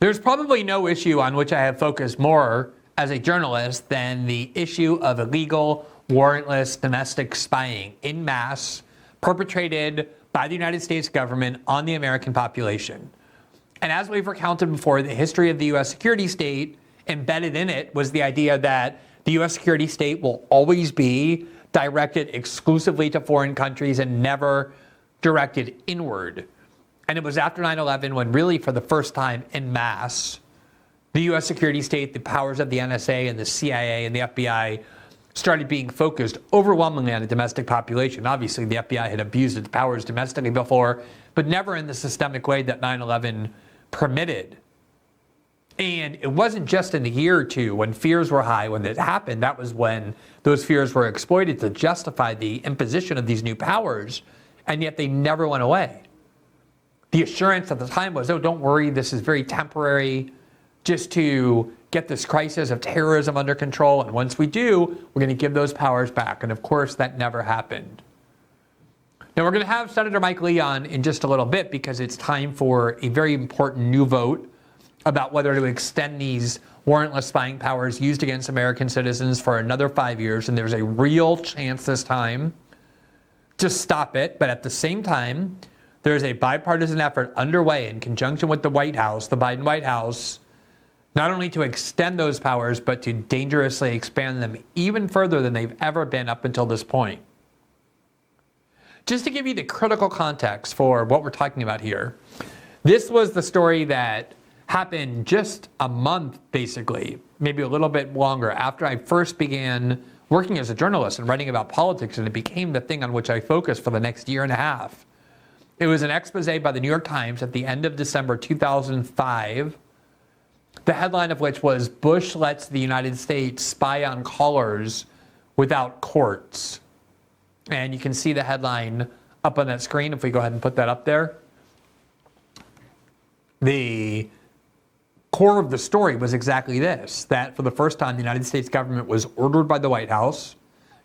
There's probably no issue on which I have focused more as a journalist than the issue of illegal, warrantless domestic spying en masse perpetrated by the United States government on the American population. And as we've recounted before, the history of the U.S. security state, embedded in it was the idea that the U.S. security state will always be directed exclusively to foreign countries and never directed inward. And it was after 9/11 when really for the first time en masse, the U.S. security state, the powers of the NSA and the CIA and the FBI started being focused overwhelmingly on the domestic population. Obviously, the FBI had abused its powers domestically before, but never in the systemic way that 9/11 permitted. And it wasn't just in a year or two when fears were high when it happened. That was when those fears were exploited to justify the imposition of these new powers, and yet they never went away. The assurance at the time was, oh, don't worry, this is very temporary, just to get this crisis of terrorism under control. And once we do, we're going to give those powers back. And of course, that never happened. Now, we're going to have Senator Mike Lee on in just a little bit because it's time for a very important new vote about whether to extend these warrantless spying powers used against American citizens for another 5 years. And there's a real chance this time to stop it. But at the same time, there's a bipartisan effort underway in conjunction with the White House, the Biden White House, not only to extend those powers, but to dangerously expand them even further than they've ever been up until this point. Just to give you the critical context for what we're talking about here, this was the story that happened just a month, basically, maybe a little bit longer, after I first began working as a journalist and writing about politics, and it became the thing on which I focused for the next year and a half. It was an expose by the New York Times at the end of December 2005, the headline of which was, Bush lets the United States spy on callers without courts. And you can see the headline up on that screen if we go ahead and put that up there. The core of the story was exactly this, that for the first time, the United States government was ordered by the White House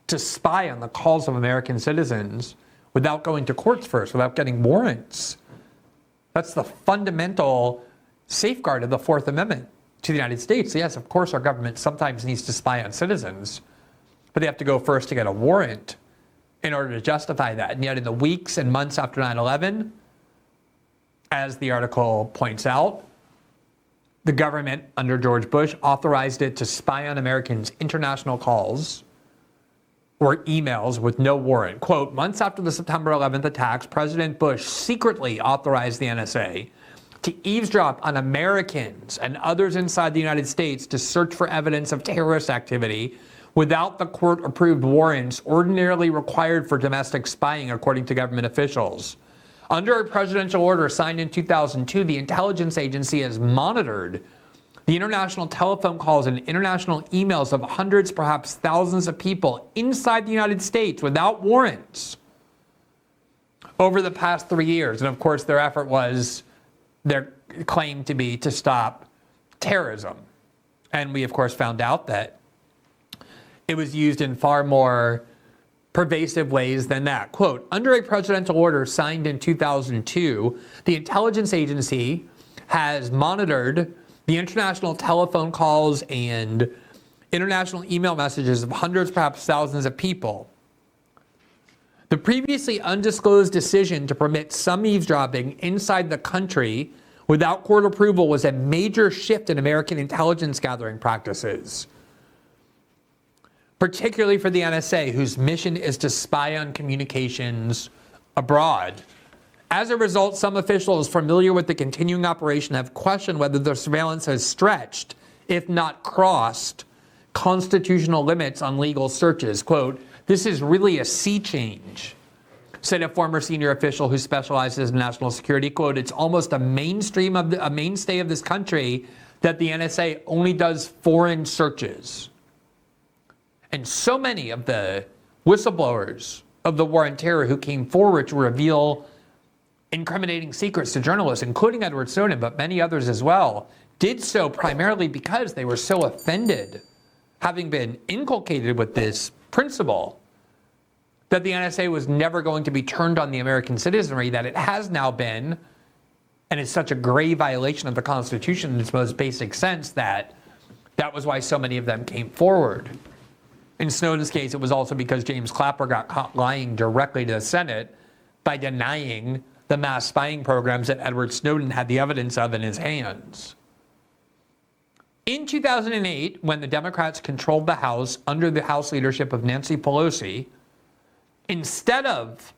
to spy on the calls of American citizens without going to courts first, without getting warrants. That's the fundamental safeguard of the Fourth Amendment to the United States. Yes, of course, our government sometimes needs to spy on citizens, but they have to go first to get a warrant in order to justify that. And yet in the weeks and months after 9/11, as the article points out, the government under George Bush authorized it to spy on Americans' international calls or emails with no warrant. Quote, months after the September 11th attacks, President Bush secretly authorized the NSA to eavesdrop on Americans and others inside the United States to search for evidence of terrorist activity without the court-approved warrants ordinarily required for domestic spying, according to government officials. Under a presidential order signed in 2002, the intelligence agency has monitored the international telephone calls and international emails of hundreds, perhaps thousands of people inside the United States without warrants over the past 3 years. And of course, their effort was, their claim to be, to stop terrorism. And we, of course, found out that it was used in far more pervasive ways than that. Quote, under a presidential order signed in 2002, the intelligence agency has monitored the international telephone calls and international email messages of hundreds, perhaps thousands of people. The previously undisclosed decision to permit some eavesdropping inside the country without court approval was a major shift in American intelligence gathering practices, particularly for the NSA, whose mission is to spy on communications abroad. As a result, some officials familiar with the continuing operation have questioned whether the surveillance has stretched, if not crossed, constitutional limits on legal searches. Quote, this is really a sea change, said a former senior official who specializes in national security. Quote, it's almost a mainstay of this country that the NSA only does foreign searches. And so many of the whistleblowers of the war on terror who came forward to reveal incriminating secrets to journalists, including Edward Snowden, but many others as well, did so primarily because they were so offended, having been inculcated with this principle that the NSA was never going to be turned on the American citizenry, that it has now been And it's such a grave violation of the Constitution in its most basic sense that was why so many of them came forward. In Snowden's case, it was also because James Clapper got caught lying directly to the Senate by denying the mass spying programs that Edward Snowden had the evidence of in his hands. In 2008, when the Democrats controlled the House under the House leadership of Nancy Pelosi, instead of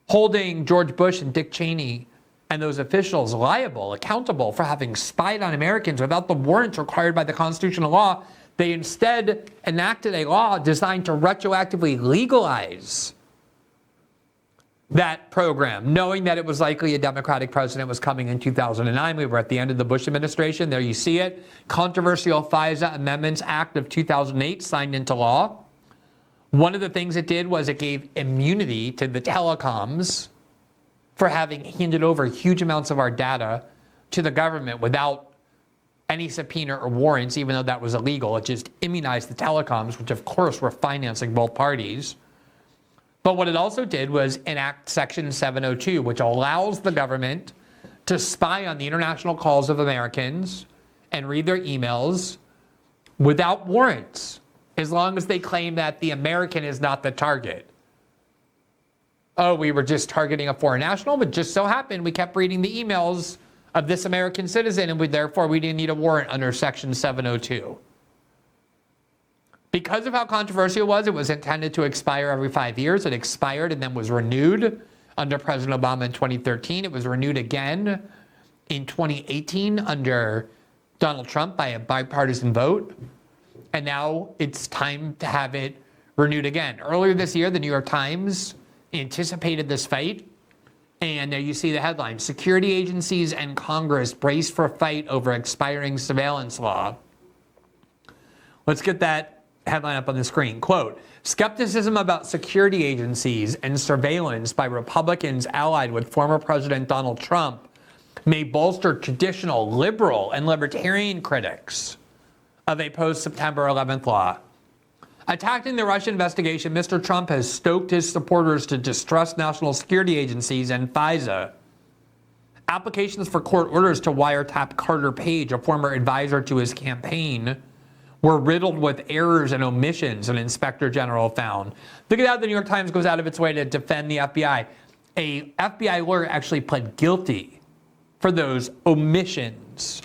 holding George Bush and Dick Cheney and those officials liable, accountable for having spied on Americans without the warrants required by the constitutional law, they instead enacted a law designed to retroactively legalize that program, knowing that it was likely a Democratic president was coming in 2009. We were at the end of the Bush administration. There you see it. Controversial FISA Amendments Act of 2008 signed into law. One of the things it did was it gave immunity to the telecoms for having handed over huge amounts of our data to the government without any subpoena or warrants, even though that was illegal. It just immunized the telecoms, which of course were financing both parties. But what it also did was enact Section 702, which allows the government to spy on the international calls of Americans and read their emails without warrants, as long as they claim that the American is not the target. Oh, we were just targeting a foreign national, but just so happened we kept reading the emails of this American citizen, and therefore we didn't need a warrant under Section 702. Because of how controversial it was intended to expire every 5 years. It expired and then was renewed under President Obama in 2013. It was renewed again in 2018 under Donald Trump by a bipartisan vote. And now it's time to have it renewed again. Earlier this year, the New York Times anticipated this fight. And there you see the headline: security agencies and Congress brace for a fight over expiring surveillance law. Let's get that headline up on the screen. Quote, skepticism about security agencies and surveillance by Republicans allied with former President Donald Trump may bolster traditional liberal and libertarian critics of a post-September 11th law. Attacking the Russia investigation, Mr. Trump has stoked his supporters to distrust national security agencies and FISA. Applications for court orders to wiretap Carter Page, a former advisor to his campaign, were riddled with errors and omissions, an inspector general found. Look at how the New York Times goes out of its way to defend the FBI. A FBI lawyer actually pled guilty for those omissions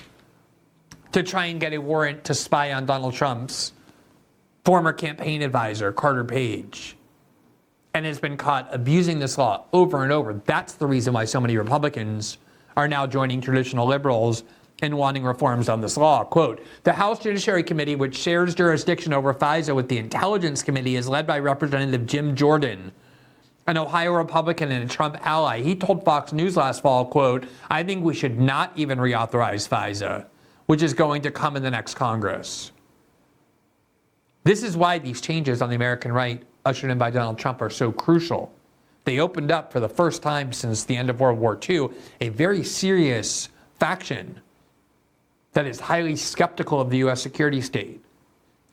to try and get a warrant to spy on Donald Trump's former campaign advisor, Carter Page, and has been caught abusing this law over and over. That's the reason why so many Republicans are now joining traditional liberals in wanting reforms on this law. Quote, the House Judiciary Committee, which shares jurisdiction over FISA with the Intelligence Committee, is led by Representative Jim Jordan, an Ohio Republican and a Trump ally. He told Fox News last fall, quote, I think we should not even reauthorize FISA, which is going to come in the next Congress. This is why these changes on the American right ushered in by Donald Trump are so crucial. They opened up, for the first time since the end of World War II, a very serious faction that is highly skeptical of the U.S. security state,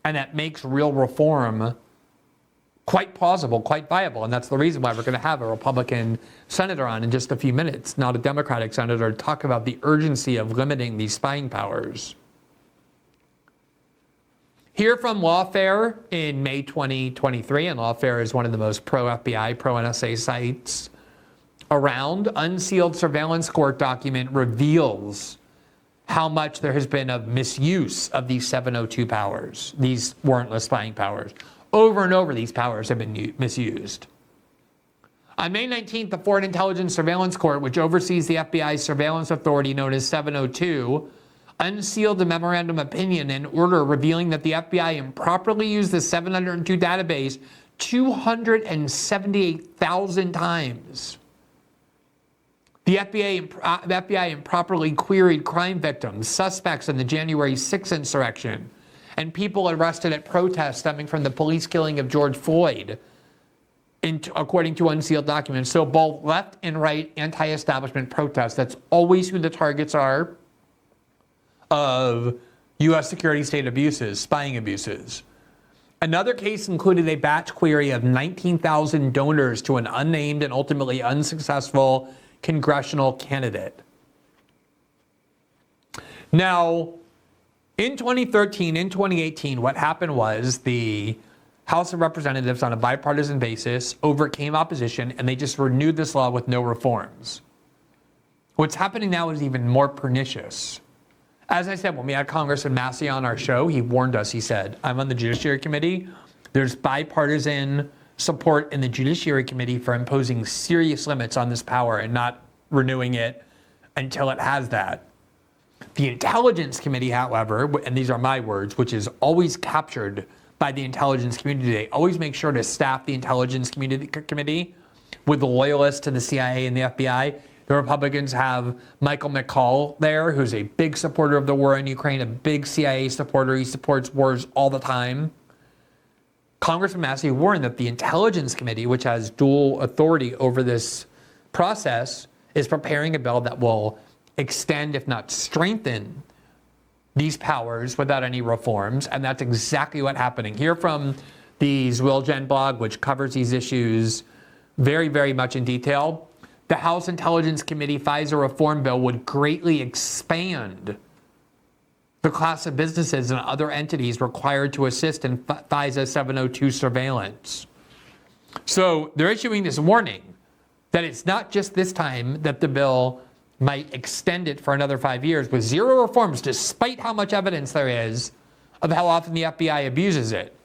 and that makes real reform quite plausible, quite viable. And that's the reason why we're going to have a Republican senator on in just a few minutes, not a Democratic senator, to talk about the urgency of limiting these spying powers. Here from Lawfare in May 2023, and Lawfare is one of the most pro-FBI, pro-NSA sites around, unsealed surveillance court document reveals how much there has been of misuse of these 702 powers, these warrantless spying powers. Over and over, these powers have been misused. On May 19th, the Foreign Intelligence Surveillance Court, which oversees the FBI's surveillance authority known as 702, unsealed the memorandum opinion and order revealing that the FBI improperly used the 702 database 278,000 times. The FBI improperly queried crime victims, suspects in the January 6th insurrection, and people arrested at protests stemming from the police killing of George Floyd, according to unsealed documents. So both left and right anti-establishment protests, that's always who the targets are of U.S. security state abuses, spying abuses. Another case included a batch query of 19,000 donors to an unnamed and ultimately unsuccessful congressional candidate. Now, in 2013, in 2018, what happened was the House of Representatives, on a bipartisan basis, overcame opposition, and they just renewed this law with no reforms. What's happening now is even more pernicious. As I said, when we had Congressman Massey on our show, he warned us. He said, I'm on the Judiciary Committee. There's bipartisan support in the Judiciary Committee for imposing serious limits on this power and not renewing it until it has that. The Intelligence Committee, however, and these are my words, which is always captured by the intelligence community, they always make sure to staff the Intelligence Committee with the loyalists to the CIA and the FBI. The Republicans have Michael McCall there, who's a big supporter of the war in Ukraine, a big CIA supporter. He supports wars all the time. Congressman Massey warned that the Intelligence Committee, which has dual authority over this process, is preparing a bill that will extend, if not strengthen, these powers without any reforms. And that's exactly what's happening. Hear from the Zwilgen blog, which covers these issues very, very much in detail. The House Intelligence Committee FISA reform bill would greatly expand the class of businesses and other entities required to assist in FISA 702 surveillance. So they're issuing this warning that it's not just this time that the bill might extend it for another 5 years with zero reforms, despite how much evidence there is of how often the FBI abuses it.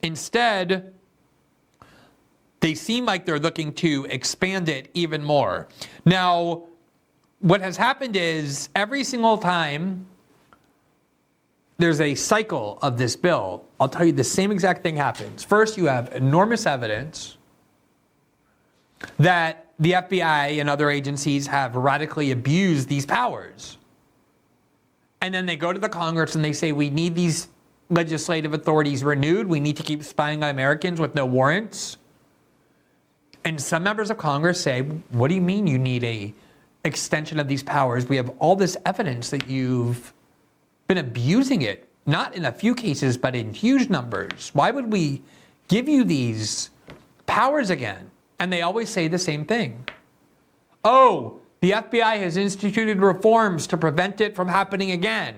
Instead, they seem like they're looking to expand it even more. Now, what has happened is every single time there's a cycle of this bill, I'll tell you the same exact thing happens. First, you have enormous evidence that the FBI and other agencies have radically abused these powers. And then they go to the Congress and they say, we need these legislative authorities renewed. We need to keep spying on Americans with no warrants. And some members of Congress say, what do you mean you need a extension of these powers? We have all this evidence that you've been abusing it, not in a few cases, but in huge numbers. Why would we give you these powers again? And they always say the same thing. Oh, the FBI has instituted reforms to prevent it from happening again.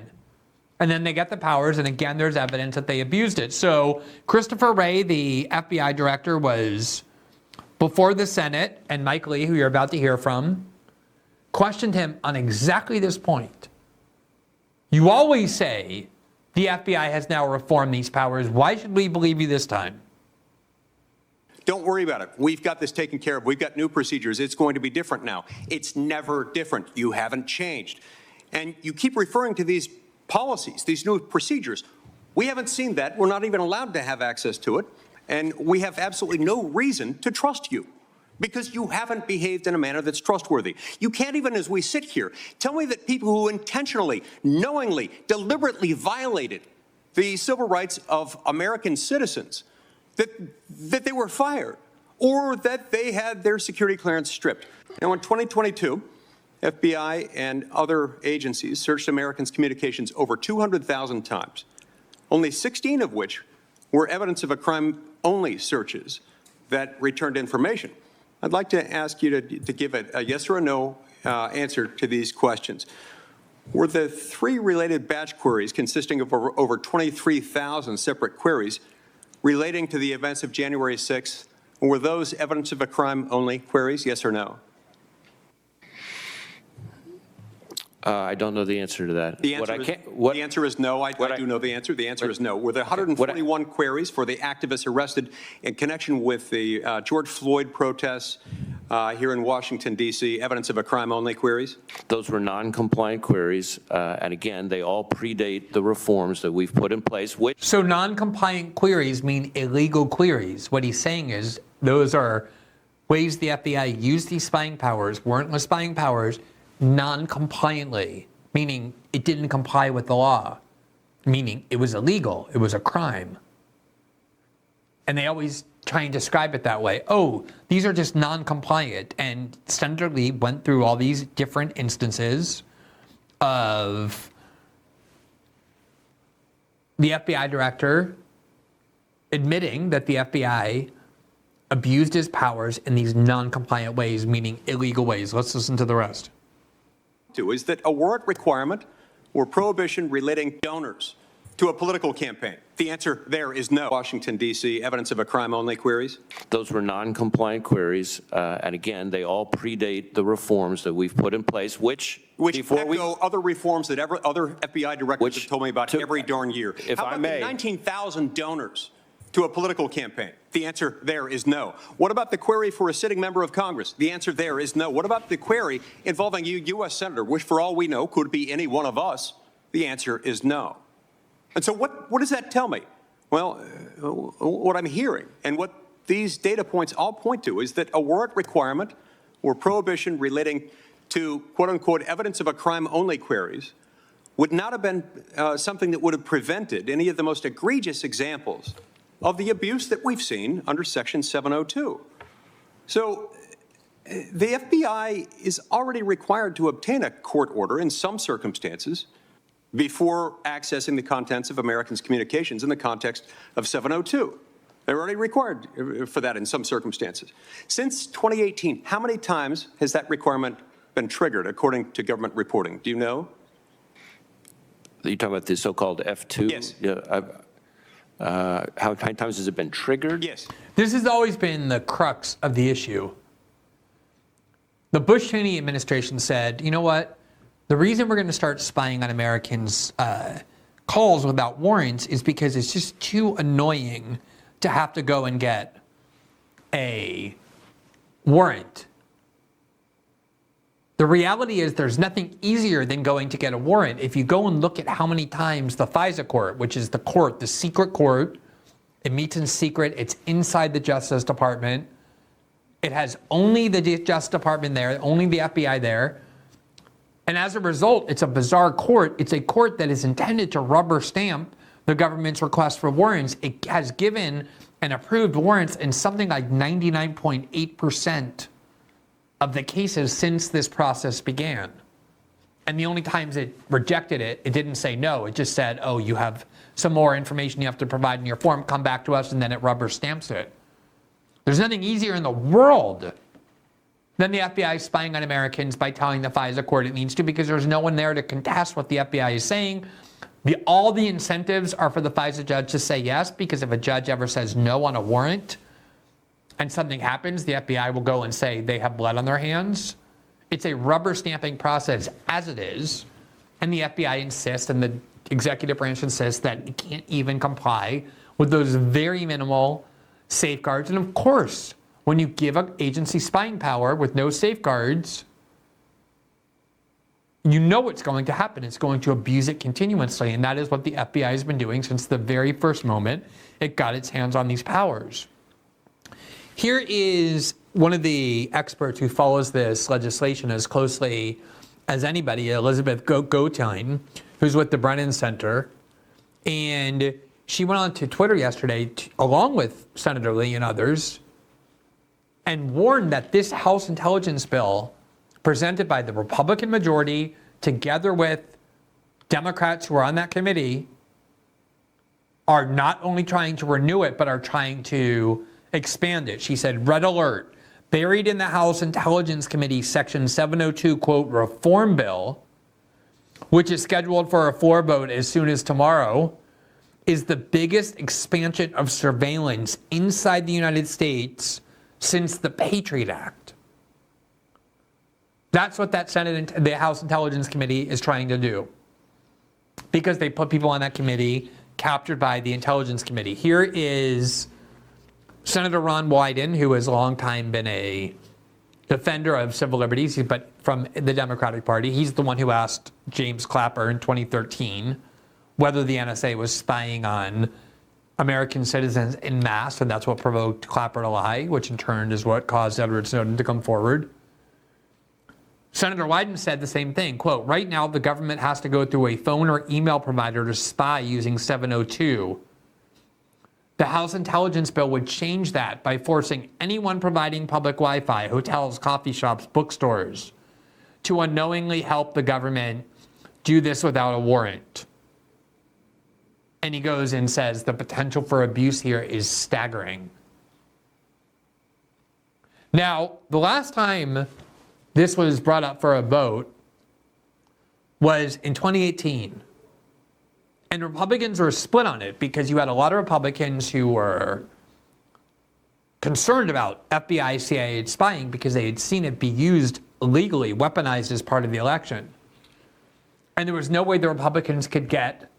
And then they get the powers, and again, there's evidence that they abused it. So Christopher Wray, the FBI director, was before the Senate, and Mike Lee, who you're about to hear from, questioned him on exactly this point. You always say the FBI has now reformed these powers. Why should we believe you this time? Don't worry about it. We've got this taken care of. We've got new procedures. It's going to be different now. It's never different. You haven't changed. And you keep referring to these policies, these new procedures. We haven't seen that. We're not even allowed to have access to it. And we have absolutely no reason to trust you because you haven't behaved in a manner that's trustworthy. You can't even, as we sit here, tell me that people who intentionally, knowingly, deliberately violated the civil rights of American citizens, that they were fired or that they had their security clearance stripped. Now, in 2022, FBI and other agencies searched Americans' communications over 200,000 times, only 16 of which were evidence of a crime-only searches that returned information. I'd like to ask you to give a yes or a no answer to these questions. Were the three related batch queries consisting of over 23,000 separate queries relating to the events of January 6th, were those evidence of a crime-only queries, yes or no? I don't know the answer to that. The answer is no. I do know the answer. The answer is no. Were there 141 queries for the activists arrested in connection with the George Floyd protests here in Washington, D.C., evidence of a crime-only queries? Those were non-compliant queries, and again, they all predate the reforms that we've put in place. So non-compliant queries mean illegal queries. What he's saying is those are ways the FBI used these spying powers, warrantless spying powers, non-compliantly, meaning it didn't comply with the law, meaning it was illegal, it was a crime. And they always try and describe it that way. Oh, these are just non-compliant. And Senator Lee went through all these different instances of the FBI director admitting that the FBI abused his powers in these non-compliant ways, meaning illegal ways. Let's listen to the rest. Is that a warrant requirement or prohibition relating donors to a political campaign? The answer there is no. Washington, D.C., evidence of a crime only queries? Those were non-compliant queries, and again, they all predate the reforms that we've put in place, which echo other reforms that other FBI directors have told me about every darn year. If How I about may, the 19,000 donors to a political campaign? The answer there is no. What about the query for a sitting member of Congress? The answer there is no. What about the query involving a U.S. Senator, which for all we know could be any one of us? The answer is no. And so what does that tell me? Well, what I'm hearing and what these data points all point to is that a warrant requirement or prohibition relating to quote-unquote evidence of a crime only queries would not have been something that would have prevented any of the most egregious examples of the abuse that we've seen under Section 702. So the FBI is already required to obtain a court order in some circumstances before accessing the contents of Americans' communications in the context of 702. They're already required for that in some circumstances. Since 2018, how many times has that requirement been triggered, according to government reporting? Do you know? Are you talking about the so-called F2? Yes. Yeah, how many times has it been triggered? Yes. This has always been the crux of the issue. The Bush-Cheney administration said, you know what? The reason we're going to start spying on Americans' calls without warrants is because it's just too annoying to have to go and get a warrant. The reality is there's nothing easier than going to get a warrant. If you go and look at how many times the FISA court, which is the court, the secret court, it meets in secret, it's inside the Justice Department, it has only the Justice Department there, only the FBI there. And as a result, it's a bizarre court. It's a court that is intended to rubber stamp the government's request for warrants. It has given and approved warrants in something like 99.8% of the cases since this process began. And the only times it rejected it, it didn't say no. It just said, oh, you have some more information you have to provide in your form. Come back to us, and then it rubber stamps it. There's nothing easier in the world than the FBI spying on Americans by telling the FISA court it needs to, because there's no one there to contest what the FBI is saying. All the incentives are for the FISA judge to say yes, because if a judge ever says no on a warrant and something happens, the FBI will go and say they have blood on their hands. It's a rubber stamping process as it is, and the FBI insists and the executive branch insists that it can't even comply with those very minimal safeguards. And of course, when you give an agency spying power with no safeguards, you know what's going to happen. It's going to abuse it continuously, and that is what the FBI has been doing since the very first moment it got its hands on these powers. Here is one of the experts who follows this legislation as closely as anybody, Elizabeth Gotine, who's with the Brennan Center, and she went on to Twitter yesterday, along with Senator Lee and others, and warned that this House intelligence bill presented by the Republican majority together with Democrats who are on that committee are not only trying to renew it, but are trying to expand it. She said, red alert, buried in the House Intelligence Committee Section 702, quote, reform bill, which is scheduled for a floor vote as soon as tomorrow, is the biggest expansion of surveillance inside the United States since the Patriot Act. That's what that the House Intelligence Committee is trying to do, because they put people on that committee captured by the Intelligence Committee. Here is Senator Ron Wyden, who has a long time been a defender of civil liberties, but from the Democratic Party. He's the one who asked James Clapper in 2013 whether the NSA was spying on American citizens en masse, and that's what provoked Clapper to lie, which in turn is what caused Edward Snowden to come forward. Senator Wyden said the same thing, quote, right now the government has to go through a phone or email provider to spy using 702. The House Intelligence Bill would change that by forcing anyone providing public Wi-Fi, hotels, coffee shops, bookstores, to unknowingly help the government do this without a warrant. And he goes and says the potential for abuse here is staggering. Now, the last time this was brought up for a vote was in 2018. And Republicans were split on it because you had a lot of Republicans who were concerned about FBI, CIA spying because they had seen it be used illegally, weaponized as part of the election. And there was no way the Republicans could get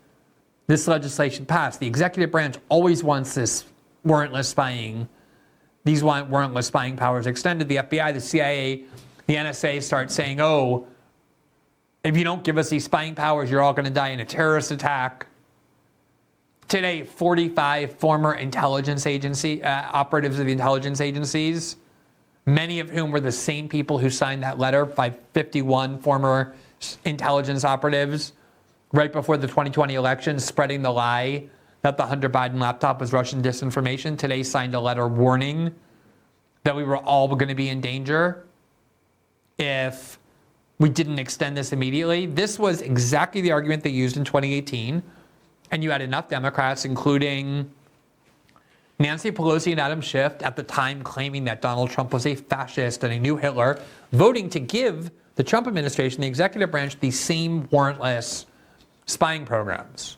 this legislation passed. The executive branch always wants this warrantless spying, these warrantless spying powers extended. The FBI, the CIA, the NSA start saying, oh, if you don't give us these spying powers, you're all going to die in a terrorist attack. Today, 45 former intelligence agency operatives of the intelligence agencies, many of whom were the same people who signed that letter, 51 former intelligence operatives, right before the 2020 election, spreading the lie that the Hunter Biden laptop was Russian disinformation, today signed a letter warning that we were all going to be in danger if we didn't extend this immediately. This was exactly the argument they used in 2018. And you had enough Democrats, including Nancy Pelosi and Adam Schiff, at the time claiming that Donald Trump was a fascist and a new Hitler, voting to give the Trump administration, the executive branch, the same warrantless spying programs.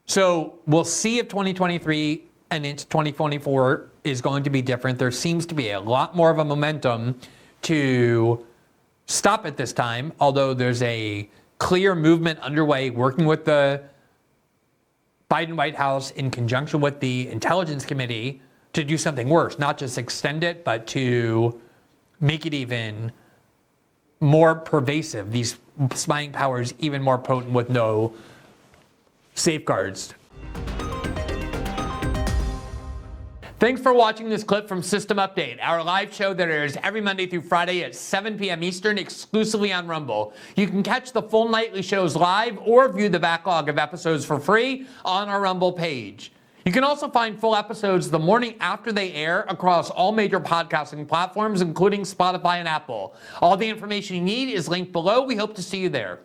So we'll see if 2023 and into 2024 is going to be different. There seems to be a lot more of a momentum to stop it this time, although there's a clear movement underway working with the Biden White House in conjunction with the Intelligence Committee to do something worse, not just extend it, but to make it even more pervasive, these spying powers even more potent with no safeguards. Thanks for watching this clip from System Update, our live show that airs every Monday through Friday at 7 p.m. Eastern, exclusively on Rumble. You can catch the full nightly shows live or view the backlog of episodes for free on our Rumble page. You can also find full episodes the morning after they air across all major podcasting platforms, including Spotify and Apple. All the information you need is linked below. We hope to see you there.